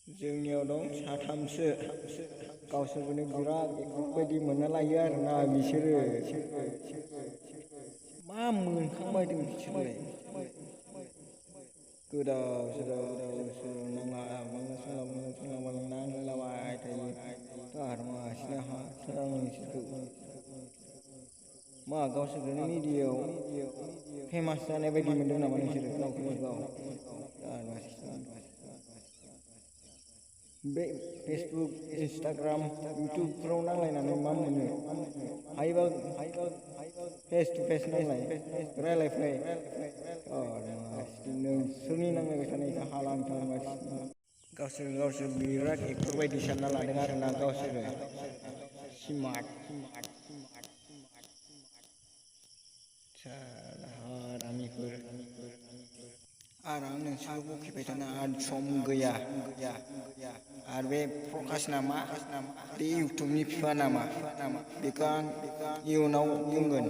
जोंनियाव दं साथामसो गावसोरखौनो बिराद बायदि मोनना लायो आरोना बिसोरो मा मोनखांबायदों बिसोरलाय गोदाव सोराव नांलाबाय थायो गारमासिनो हाथारा नोंसोरखौ मा गावसोरखौनो मिडियायाव फेमास जानाय बायदि मोनदों नामा नोंसोरो गावखौनो गाव बे फेसबुक इन्सटाग्राम इउटुबफ्राव नांलायनानै मा मोनो हायोबा फेस टु फेस नांलाय रायलायफै नोंसोरनि नांलायबाय थानायखौ हाला आं खालामगासिनो गावसोर बिराद एक्टर बायदि सानना लादों आरोना गावसोरो स्मार्ट हारामिफोर आरो आं नोंसोरखौ बखिबाय थानो आरो सम गैया आरो बे प्रकास नामा बे इउटुबनि बिफा नामा बेखौ आं इयुनाव बुंगोन